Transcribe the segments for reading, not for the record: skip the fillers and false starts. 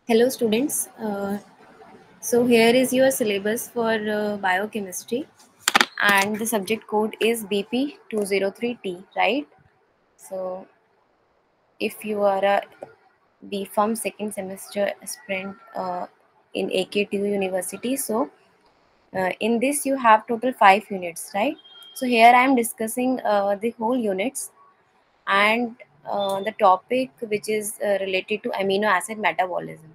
Hello students. So here is your syllabus for biochemistry and the subject code is BP203T, right? So if you are a BPharm second semester aspirant in AKTU University, so in this you have total 5 units, right? So here I am discussing the whole units and the topic which is related to amino acid metabolism.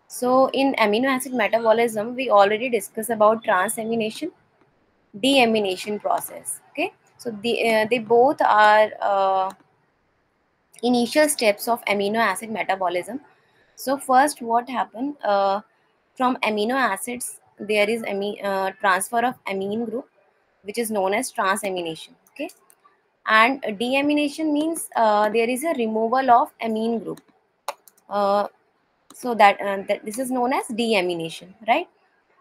So in amino acid metabolism, we already discussed about transamination, deamination process. Okay, so they both are initial steps of amino acid metabolism. So first, what happened from amino acids? There is transfer of amine group, which is known as transamination. Okay, and deamination means there is a removal of amine group. So that this is known as deamination, right?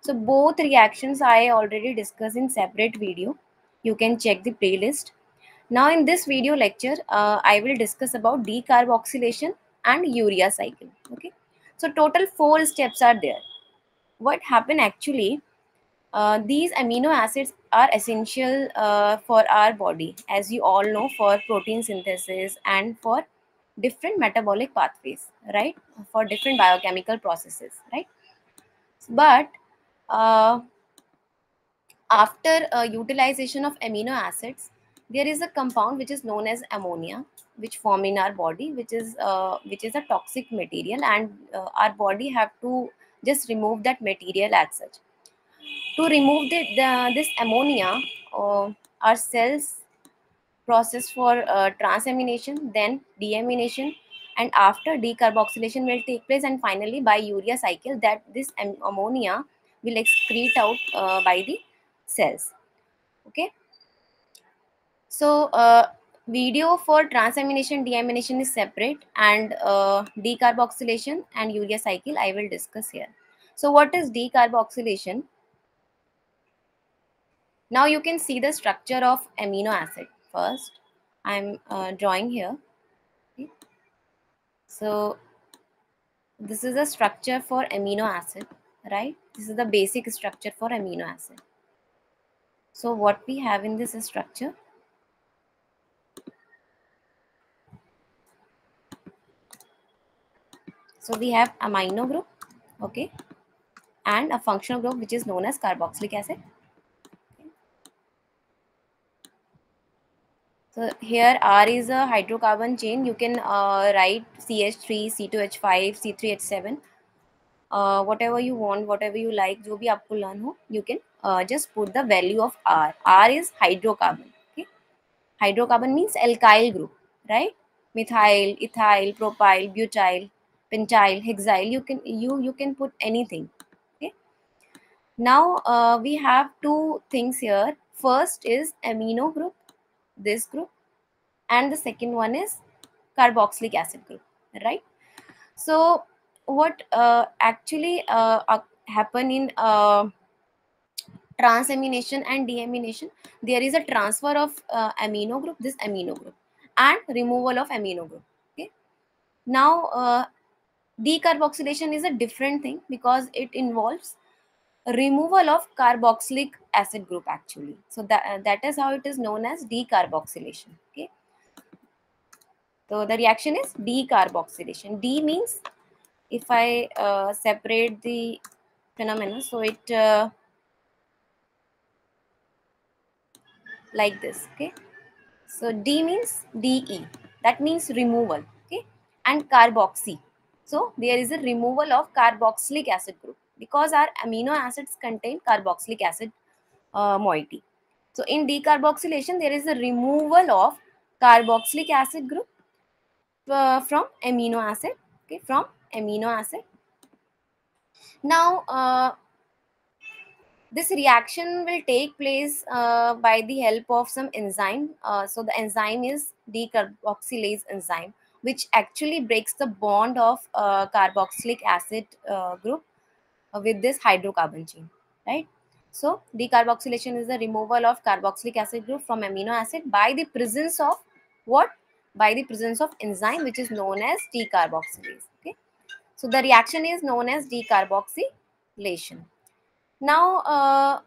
So both reactions I already discussed in separate video. You can check the playlist. Now in this video lecture, I will discuss about decarboxylation and urea cycle. Okay. So total 4 steps are there. What happened actually? These amino acids are essential for our body, as you all know, for protein synthesis and for different metabolic pathways, right? For different biochemical processes, right? But uh, after utilization of amino acids, there is a compound which is known as ammonia, which form in our body, which is a toxic material, and our body have to just remove that material as such. To remove this ammonia, our cells process for transamination, then deamination, and after decarboxylation will take place, and finally by urea cycle, that this ammonia will excrete out by the cells. Okay, so video for transamination deamination is separate, and decarboxylation and urea cycle I will discuss here. So what is decarboxylation? Now you can see the structure of amino acid. First I'm drawing here. Okay. So this is a structure for amino acid, right? This is the basic structure for amino acid. So what we have in this structure? So we have amino group, okay, and a functional group which is known as carboxylic acid. So here R is a hydrocarbon chain. You can write CH3, C2H5, C3H7, whatever you want, whatever you like, जो भी आपको learn हो, you can just put the value of R. R is hydrocarbon. Okay, hydrocarbon means alkyl group, right? Methyl, ethyl, propyl, butyl, pentyl, hexyl. You can put anything. Okay. Now we have two things here. First is amino group, this group, and the second one is carboxylic acid group, right? So what actually happen in transamination and deamination? There is a transfer of amino group, this amino group, and removal of amino group. Okay. Now decarboxylation is a different thing because it involves removal of carboxylic acid group actually. So that is how it is known as decarboxylation. Okay. So the reaction is decarboxylation. D means, if I separate the phenomena, so it like this. Okay. So D means DE. That means removal. Okay. And carboxy. So there is a removal of carboxylic acid group because our amino acids contain carboxylic acid moiety. So in decarboxylation, there is a removal of carboxylic acid group from amino acid. Okay, from amino acid. Now this reaction will take place by the help of some enzyme. So the enzyme is decarboxylase enzyme, which actually breaks the bond of carboxylic acid group with this hydrocarbon chain, right? So decarboxylation is the removal of carboxylic acid group from amino acid by the presence of what? By the presence of enzyme which is known as decarboxylase. Okay. So the reaction is known as decarboxylation. Now,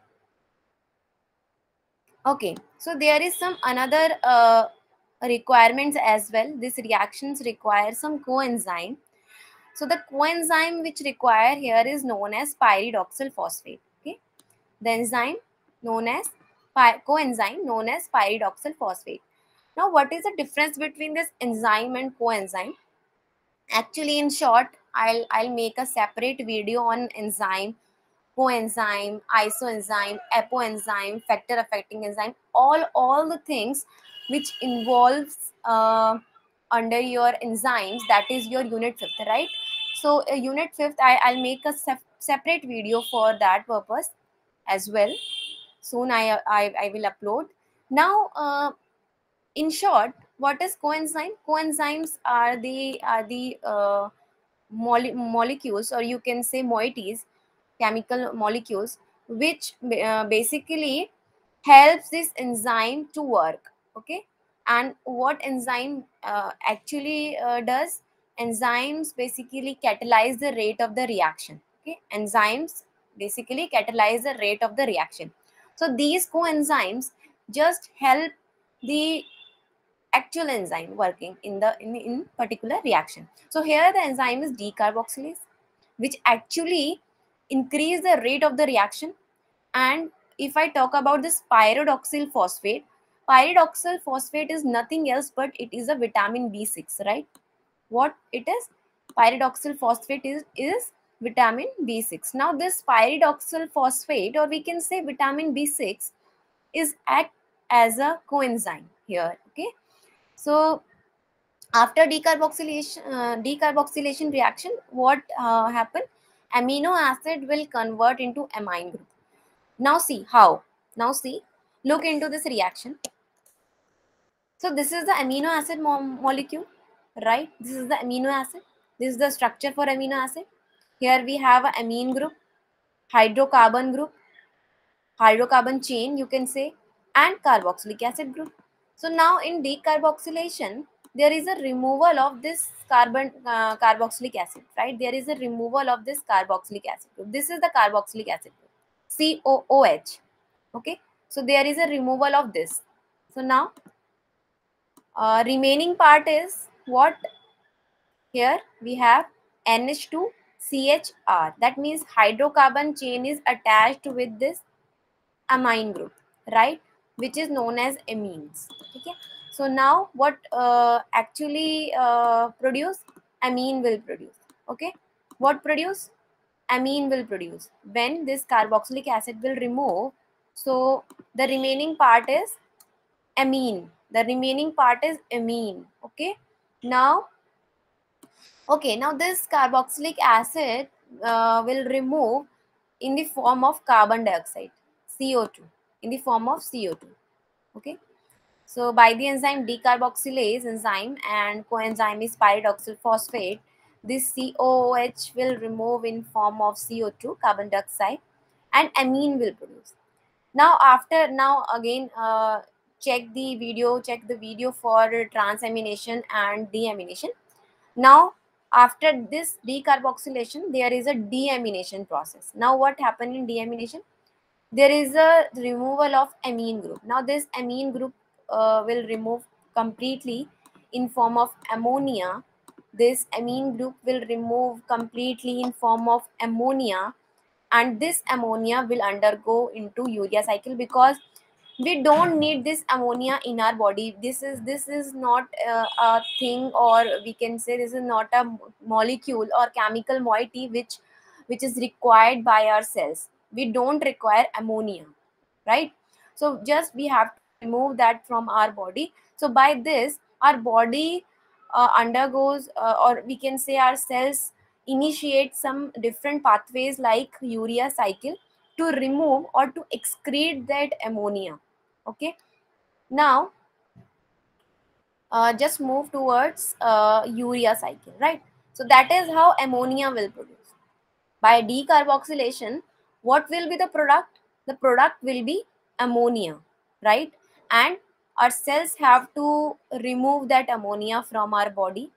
okay, so there is some another requirements as well. These reactions require some coenzyme. So the coenzyme which require here is known as pyridoxal phosphate. Okay, the enzyme known as coenzyme known as pyridoxal phosphate. Now, what is the difference between this enzyme and coenzyme? Actually, in short, I'll make a separate video on enzyme, coenzyme, isoenzyme, apoenzyme, factor affecting enzyme, all the things which involves under your enzymes, that is your unit 5th, right? So unit 5th, I'll make a separate video for that purpose as well. Soon I will upload. Now, in short, what is coenzyme? Coenzymes are the molecules, or you can say moieties, chemical molecules, which basically helps this enzyme to work. Okay, and what enzyme actually does? Enzymes basically catalyze the rate of the reaction. Okay, enzymes basically catalyze the rate of the reaction. So these coenzymes just help the actual enzyme working in the in particular reaction. So here the enzyme is decarboxylase, which actually increase the rate of the reaction. And if I talk about this pyridoxal phosphate is nothing else but it is a vitamin B6, right? What it is? Pyridoxal phosphate is vitamin B6. Now this pyridoxal phosphate, or we can say vitamin B6, is act as a coenzyme here. Okay, so after decarboxylation reaction, what happen? Amino acid will convert into amine group. Now see how. Now see, look into this reaction. So this is the amino acid molecule, right? This is the amino acid. This is the structure for amino acid. Here we have a amine group, hydrocarbon group, hydrocarbon chain, you can say, and carboxylic acid group. So now in decarboxylation, there is a removal of this carboxylic acid, right? There is a removal of this carboxylic acid group. This is the carboxylic acid group, COOH. Okay, so there is a removal of this. So now remaining part is what? Here we have NH2CHR. That means hydrocarbon chain is attached with this amine group, right, which is known as amines. Okay, so now what actually produce? Amine will produce. Okay, what produce? Amine will produce when this carboxylic acid will remove. So the remaining part is amine. The remaining part is amine. Okay, now, okay, now this carboxylic acid will remove in the form of carbon dioxide, CO2, in the form of CO2. Okay, so by the enzyme decarboxylase enzyme and coenzyme is pyridoxal phosphate, this COOH will remove in form of CO2, carbon dioxide, and amine will produce. Now after, now again check the video for transamination and deamination. Now after this decarboxylation, there is a deamination process. Now what happened in deamination? There is a removal of amine group. Now this amine group will remove completely in form of ammonia. This amine group will remove completely in form of ammonia, and this ammonia will undergo into urea cycle, because we don't need this ammonia in our body. This is not a thing, or we can say this is not a molecule or chemical moiety which is required by our cells. We don't require ammonia, right? So just we have to remove that from our body. So by this our body undergoes or we can say our cells initiate some different pathways like urea cycle to remove or to excrete that ammonia. Okay, now just move towards urea cycle, right? So that is how ammonia will produce. By decarboxylation, what will be the product? The product will be ammonia, right? And our cells have to remove that ammonia from our body.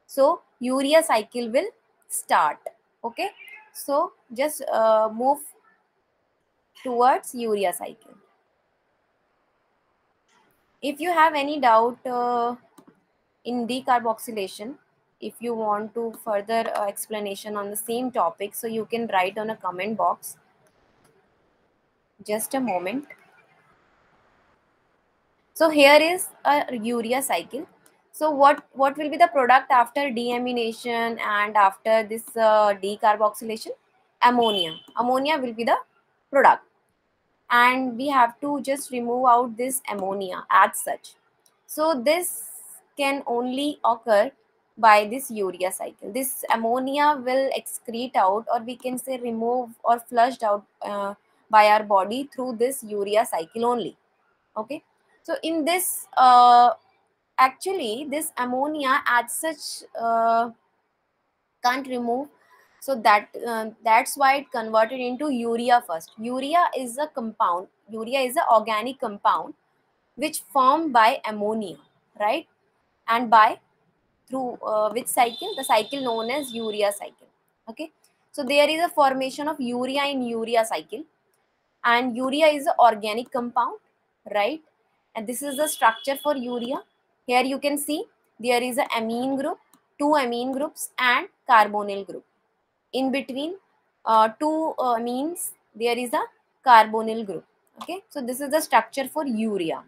So urea cycle will start. Okay, so just move towards urea cycle. If you have any doubt in decarboxylation, if you want to further explanation on the same topic, so you can write on a comment box. Just a moment. So here is a urea cycle. So what will be the product after deamination and after this decarboxylation? Ammonia. Ammonia will be the product, and we have to just remove out this ammonia as such. So this can only occur by this urea cycle. This ammonia will excrete out, or we can say remove or flushed out by our body through this urea cycle only. Okay, so in this actually this ammonia as such can't remove, so that's why it converted into urea first. Urea is a compound, urea is an organic compound which formed by ammonia, right? And by through which cycle? The cycle known as urea cycle. Okay, so there is a formation of urea in urea cycle, and urea is an organic compound, right? And this is the structure for urea. Here you can see there is a amine group, two amine groups and carbonyl group. In between two amines there is a carbonyl group. Okay, so this is the structure for urea.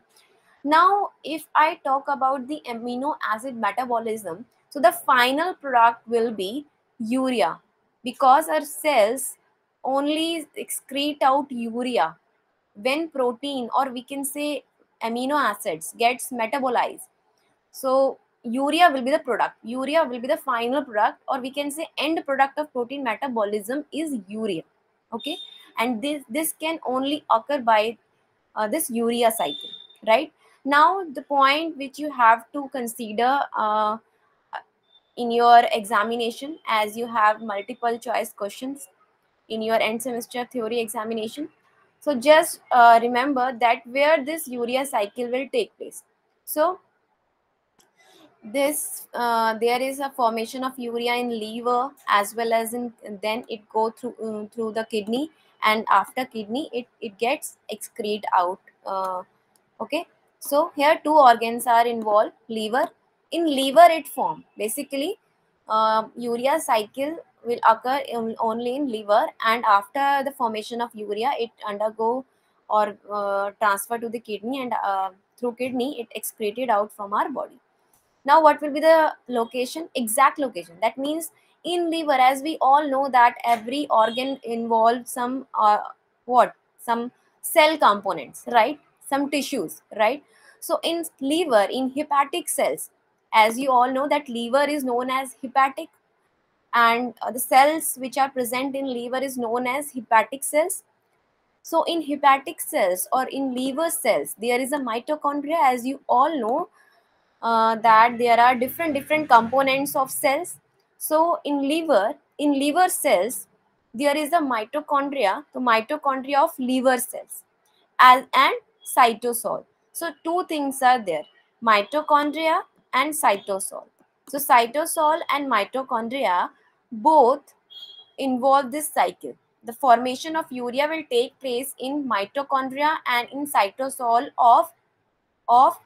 Now if I talk about the amino acid metabolism, so the final product will be urea, because our cells only excrete out urea when protein, or we can say amino acids, gets metabolized. So urea will be the product, urea will be the final product, or we can say end product of protein metabolism is urea. Okay, and this can only occur by this urea cycle, right? Now the point which you have to consider in your examination, as you have multiple choice questions in your end semester theory examination, so just remember that where this urea cycle will take place. So this there is a formation of urea in liver as well as in, then it go through the kidney, and after kidney it gets excrete out. Okay, so here two organs are involved. Liver, in liver it form basically urea cycle will occur only in liver, and after the formation of urea it undergo or transfer to the kidney, and through kidney it excreted out from our body. Now what will be the location, exact location? That means in liver, as we all know that every organ involves some what some cell components, right? Some tissues, right? So in liver, in hepatic cells, as you all know that liver is known as hepatic, and the cells which are present in liver is known as hepatic cells. So in hepatic cells or in liver cells there is a mitochondria, as you all know that there are different components of cells. So in liver cells there is a mitochondria, the mitochondria of liver cells, and cytosol. So two things are there, mitochondria and cytosol. So cytosol and mitochondria both involve this cycle. The formation of urea will take place in mitochondria and in cytosol of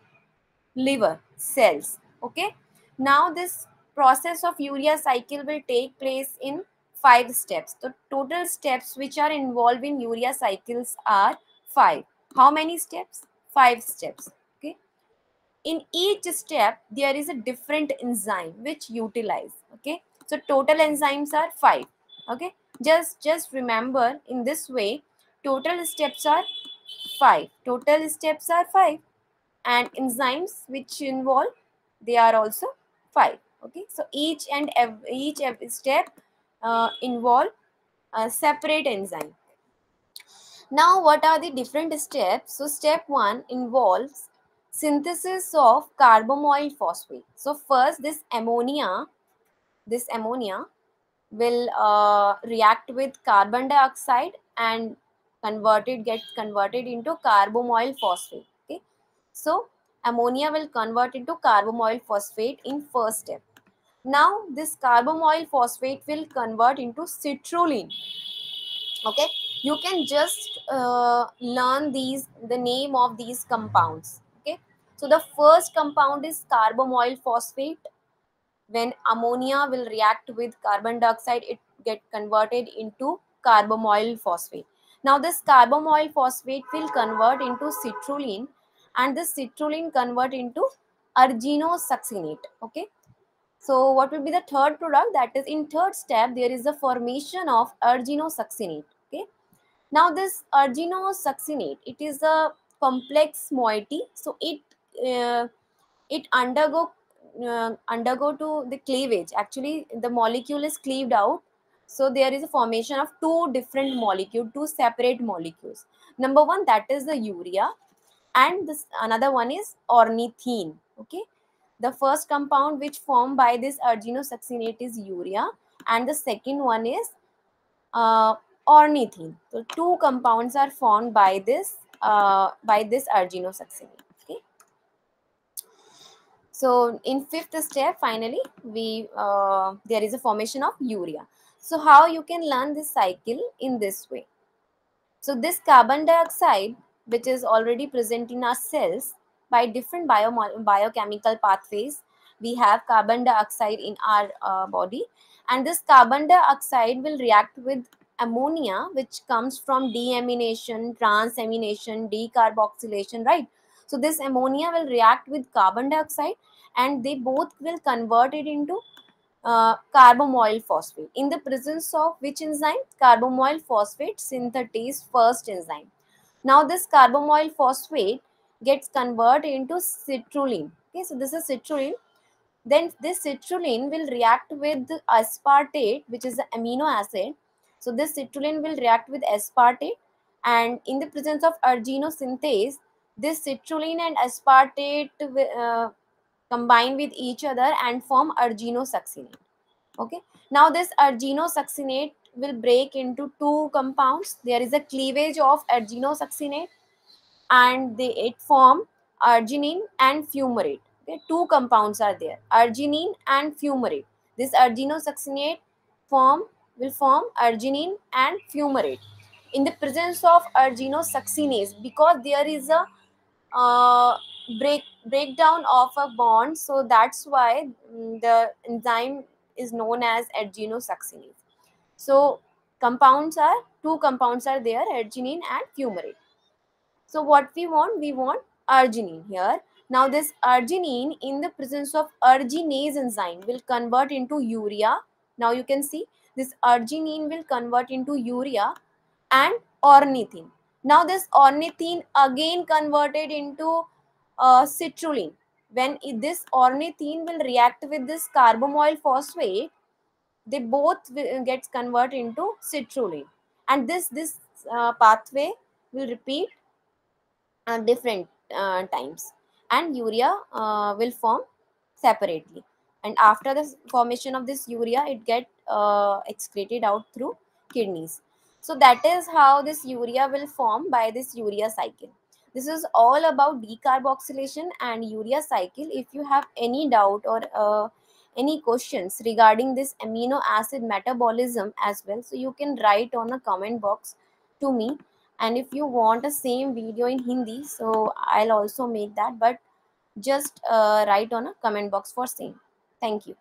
liver cells. Okay, now this process of urea cycle will take place in 5 steps. The total steps which are involved in urea cycles are 5. How many steps? 5 steps. Okay, in each step there is a different enzyme which utilize. Okay, so total enzymes are 5. Okay, just remember in this way, total steps are 5, total steps are 5, and enzymes which involve, they are also 5. Okay, so each every step involve a separate enzyme. Now what are the different steps? So step 1 involves synthesis of carbamoyl phosphate. So first this ammonia will react with carbon dioxide and gets converted into carbamoyl phosphate. Okay, so ammonia will convert into carbamoyl phosphate in first step. Now this carbamoyl phosphate will convert into citrulline. Okay, you can just learn the name of these compounds. Okay, so the first compound is carbamoyl phosphate. When ammonia will react with carbon dioxide, it get converted into carbamoyl phosphate. Now this carbamoyl phosphate will convert into citrulline, and this citrulline convert into arginosuccinate. Okay, so what will be the third product? That is, in third step there is the formation of arginosuccinate. Okay, now this arginosuccinate, it is a complex moiety, so uh, it undergo to the cleavage. Actually, the molecule is cleaved out, so there is a formation of two different molecules, two separate molecules. Number one, that is the urea, and this another one is ornithine. Okay, the first compound which formed by this arginosuccinate is urea, and the second one is uh, ornithine. So two compounds are formed by this arginosuccinate. Okay, so in fifth step, finally, we there is a formation of urea. So how you can learn this cycle in this way? So this carbon dioxide, which is already present in our cells by different biochemical pathways, we have carbon dioxide in our body, and this carbon dioxide will react with ammonia, which comes from deamination, transamination, decarboxylation, right? So this ammonia will react with carbon dioxide, and they both will convert it into carbamoyl phosphate. In the presence of which enzyme? Carbamoyl phosphate synthetase first enzyme. Now this carbamoyl phosphate gets converted into citrulline. Okay, so this is citrulline. Then this citrulline will react with aspartate, which is the amino acid. So this citrulline will react with aspartate, and in the presence of arginosynthase, this citrulline and aspartate combine with each other and form arginosuccinate. Okay, now this arginosuccinate will break into two compounds. There is a cleavage of arginosuccinate, and it form arginine and fumarate. Okay, two compounds are there, arginine and fumarate. This arginosuccinate form will form arginine and fumarate in the presence of arginosuccinase, because there is a uh, breakdown of a bond, so that's why the enzyme is known as arginosuccinase. So two compounds are there, arginine and fumarate. So what we want arginine here. Now this arginine in the presence of arginase enzyme will convert into urea. Now you can see this arginine will convert into urea and ornithine. Now this ornithine again converted into citrulline. When this ornithine will react with this carbamoyl phosphate, they both gets converted into citrulline, and this pathway will repeat different times, and urea will form separately, and after the formation of this urea, it get excreted out through kidneys. So that is how this urea will form by this urea cycle. This is all about decarboxylation and urea cycle. If you have any doubt or any questions regarding this amino acid metabolism as well, so you can write on a comment box to me. And if you want a same video in Hindi, so I'll also make that, but just write on a comment box for same. Thank you.